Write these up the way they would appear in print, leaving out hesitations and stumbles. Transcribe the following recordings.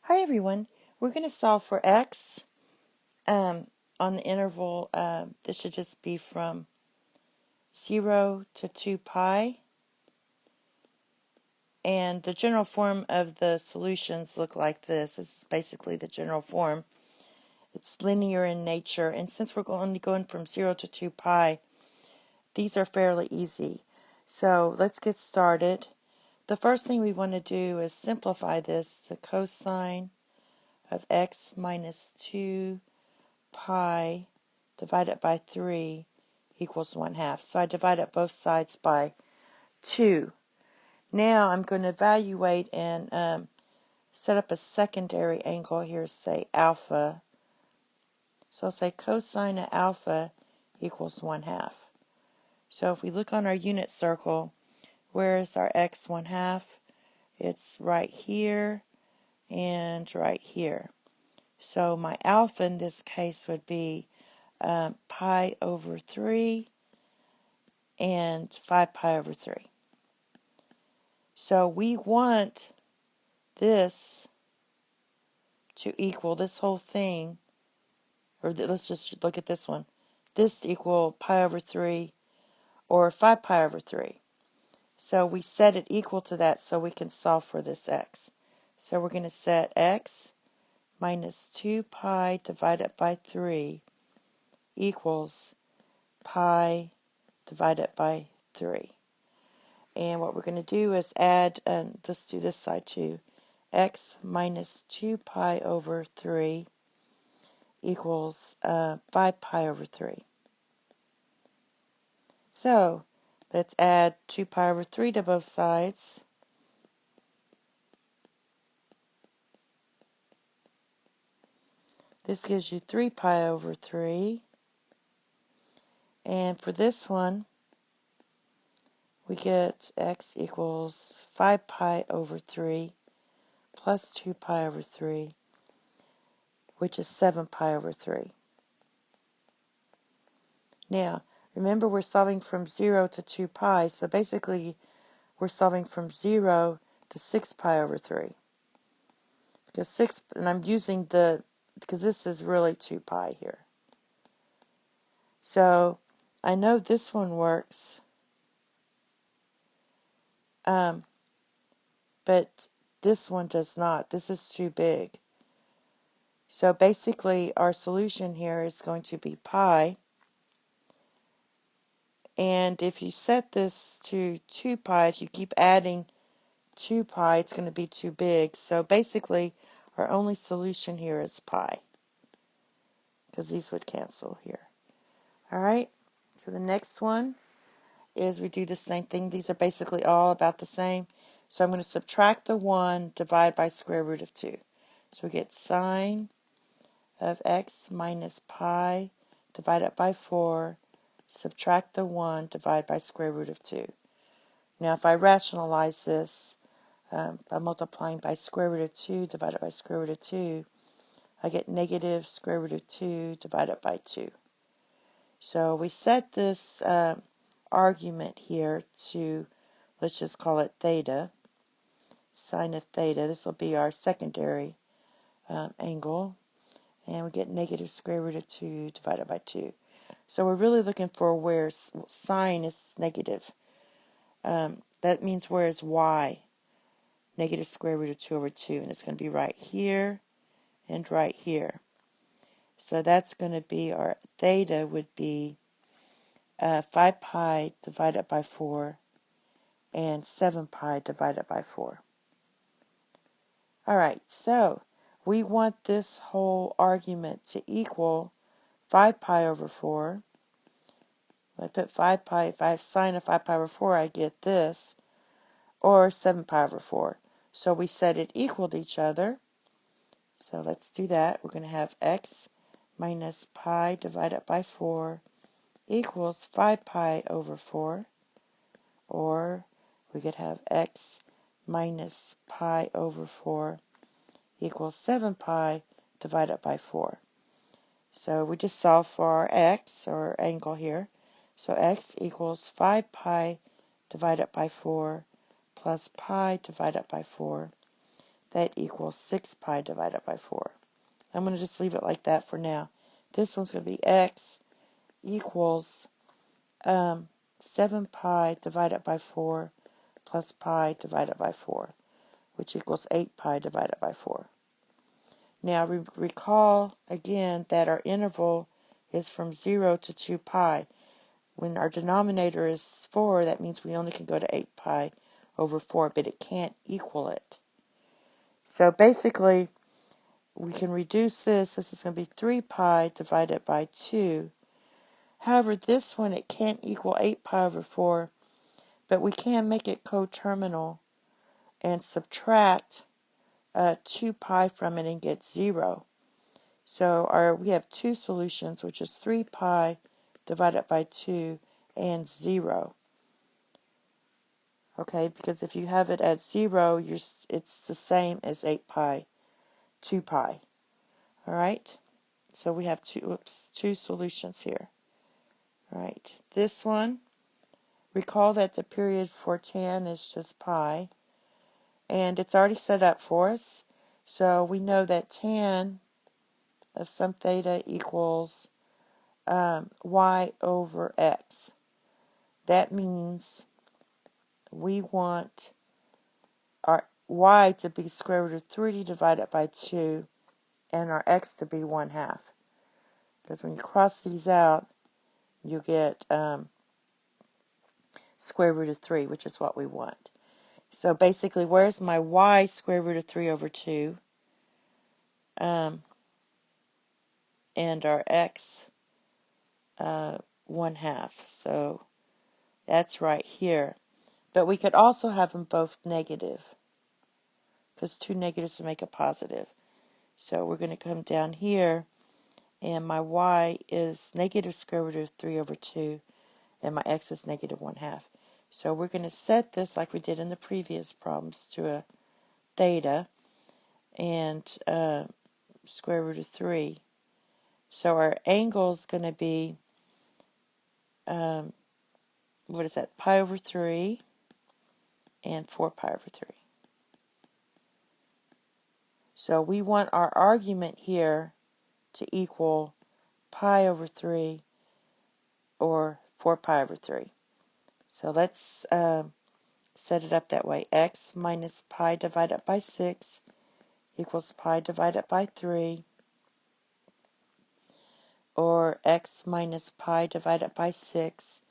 Hi everyone, we're going to solve for x on the interval. This should just be from 0 to 2 pi, and the general form of the solutions look like this. This is basically the general form. It's linear in nature, and since we're only going from 0 to 2 pi, these are fairly easy. So let's get started. The first thing we want to do is simplify this. The cosine of x minus 2 pi divided by 3 equals 1/2. So I divide up both sides by 2. Now I'm going to evaluate and set up a secondary angle here, say alpha. So I'll say cosine of alpha equals 1/2. So if we look on our unit circle, where is our x 1/2? It's right here and right here. So my alpha in this case would be pi over 3 and 5 pi over 3. So we want this to equal this whole thing, or let's just look at this one. This to equal pi over 3 or 5 pi over 3. So we set it equal to that so we can solve for this x. So we're going to set x minus 2 pi divided by 3 equals pi divided by 3. And what we're going to do is add, and let's do this side too, x minus 2 pi over 3 equals 5 pi over 3. So let's add 2 pi over 3 to both sides. This gives you 3 pi over 3. And for this one, we get x equals 5 pi over 3 plus 2 pi over 3, which is 7 pi over 3. Now, remember we're solving from 0 to 2 pi, so basically we're solving from 0 to 6 pi over 3. Because 6, and I'm using because this is really 2 pi here. So I know this one works, but this one does not. This is too big. So basically our solution here is going to be pi. And if you set this to 2 pi, if you keep adding 2 pi, it's going to be too big. So basically our only solution here is pi, because these would cancel here. Alright, so the next one is we do the same thing. These are basically all about the same. So I'm going to subtract the 1, divide by square root of 2. So we get sine of x minus pi divided by 4, subtract the 1, divide by square root of 2. Now if I rationalize this by multiplying by square root of 2 divided by square root of 2, I get negative square root of 2 divided by 2. So we set this argument here to, let's just call it theta, sine of theta. This will be our secondary angle. And we get negative square root of 2 divided by 2. So we're really looking for where sine is negative. That means where is y? Negative square root of 2 over 2. And it's going to be right here and right here. So that's going to be our theta would be 5 pi divided by 4 and 7 pi divided by 4. Alright, so we want this whole argument to equal 5 pi over 4. If I put 5 pi, if I have sine of 5 pi over 4, I get this, or 7 pi over 4. So we set it equal to each other. So let's do that. We're going to have x minus pi divided by 4 equals 5 pi over 4. Or we could have x minus pi over 4 equals 7 pi divided by 4. So we just solve for our x, or angle here. So x equals 5 pi divided by 4 plus pi divided by 4. that equals 6 pi divided by 4. I'm going to just leave it like that for now. This one's going to be x equals 7 pi divided by 4 plus pi divided by 4, which equals 8 pi divided by 4. Now recall again that our interval is from 0 to 2 pi. When our denominator is 4, that means we only can go to 8 pi over 4, but it can't equal it. So basically, we can reduce this. This is going to be 3 pi divided by 2. However, this one, it can't equal 8 pi over 4, but we can make it coterminal and subtract 2 pi from it and get 0. So we have two solutions, which is 3 pi divided by 2 and 0. Okay, because if you have it at 0, it's the same as 8 pi, 2 pi. All right, so we have two solutions here. All right, this one, recall that the period for tan is just pi, and it's already set up for us. So we know that tan of some theta equals y over x. That means we want our y to be square root of 3 divided by 2 and our x to be 1/2. Because when you cross these out, you get square root of 3, which is what we want. So basically, where's my y square root of 3 over 2? And our x 1/2. So that's right here. But we could also have them both negative, because two negatives make a positive. So we're going to come down here, and my y is negative square root of 3 over 2, and my x is negative 1/2. So we're going to set this like we did in the previous problems to a theta and square root of 3. So our angle is going to be, what is that, pi over 3 and 4 pi over 3. So we want our argument here to equal pi over 3 or 4 pi over 3. So let's set it up that way. X minus pi divided by 6 equals pi divided by 3, or x minus pi divided by 6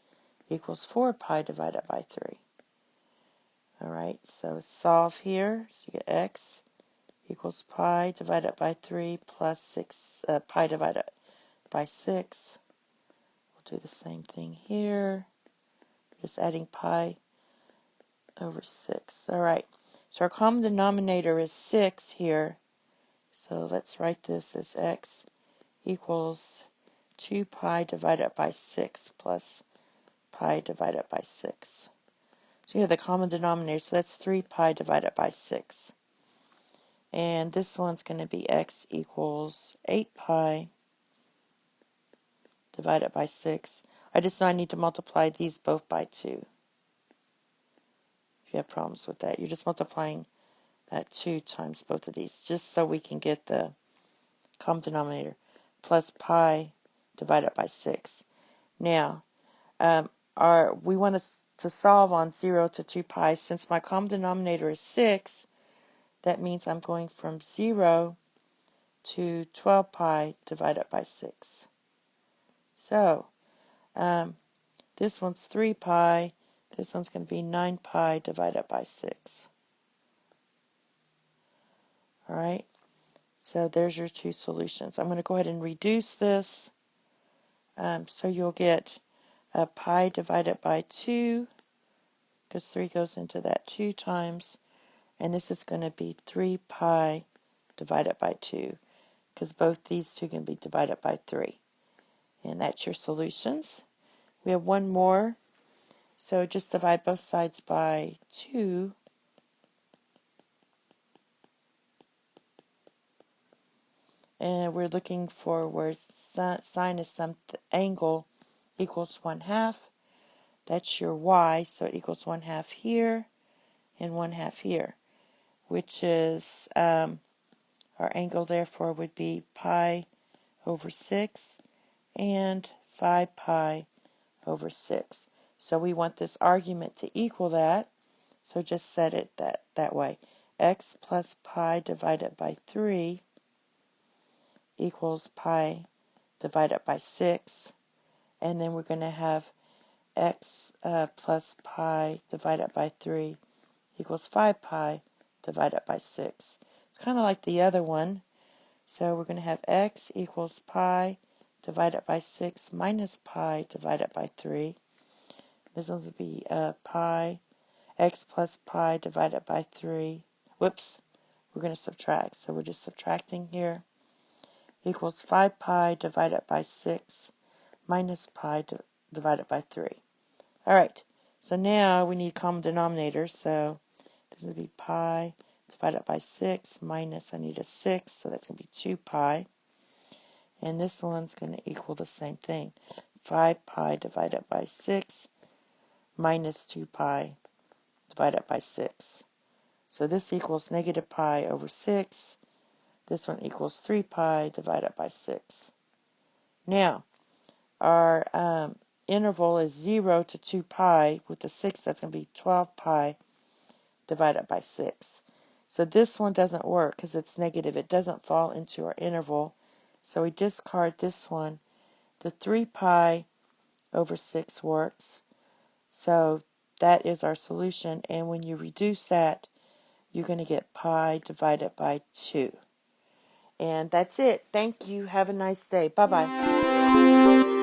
equals 4 pi divided by 3. Alright, so solve here. So you get x equals pi divided by 3 plus 6, pi divided by 6. We'll do the same thing here. Just adding pi over 6. Alright, so our common denominator is 6 here. So let's write this as x equals 2 pi divided by 6 plus pi divided by 6. So you have the common denominator, so that's 3 pi divided by 6. And this one's going to be x equals 8 pi divided by 6. I just know I need to multiply these both by 2. If you have problems with that, you're just multiplying 2 times both of these, just so we can get the common denominator, plus pi divided by 6. Now, we want to solve on 0 to 2 pi. Since my common denominator is 6, that means I'm going from 0 to 12 pi divided by 6. So, this one's 3 pi. This one's going to be 9 pi divided by 6. Alright, so there's your two solutions. I'm going to go ahead and reduce this. So you'll get pi divided by 2, because 3 goes into that 2 times. And this is going to be 3 pi divided by 2, because both these two can be divided by 3. And that's your solutions. We have one more. So just divide both sides by 2. And we're looking for where sine of some angle equals 1/2. That's your y, so it equals 1/2 here and 1/2 here. which is our angle therefore would be pi over 6 and 5 pi over 6. So we want this argument to equal that, so just set it that way. X plus pi divided by 3 equals pi divided by 6, and then we're going to have x plus pi divided by 3 equals 5 pi divided by 6. It's kind of like the other one. So we're going to have x equals pi divided by 6 minus pi divided by 3. This one would be pi, x plus pi divided by 3. Whoops, we're going to subtract. So we're just subtracting here. Equals 5 pi divided by 6 minus pi divided by 3. Alright, so now we need common denominators. So this would be pi divided by 6 minus, I need a 6, so that's going to be 2 pi. And this one's going to equal the same thing. 5 pi divided by 6 minus 2 pi divided by 6. So this equals negative pi over 6. This one equals 3 pi divided by 6. Now, our interval is 0 to 2 pi. With the 6, that's going to be 12 pi divided by 6. So this one doesn't work because it's negative. It doesn't fall into our interval. So we discard this one. The 3 pi over 6 works. So that is our solution. And when you reduce that, you're going to get pi divided by 2. And that's it. Thank you. Have a nice day. Bye-bye.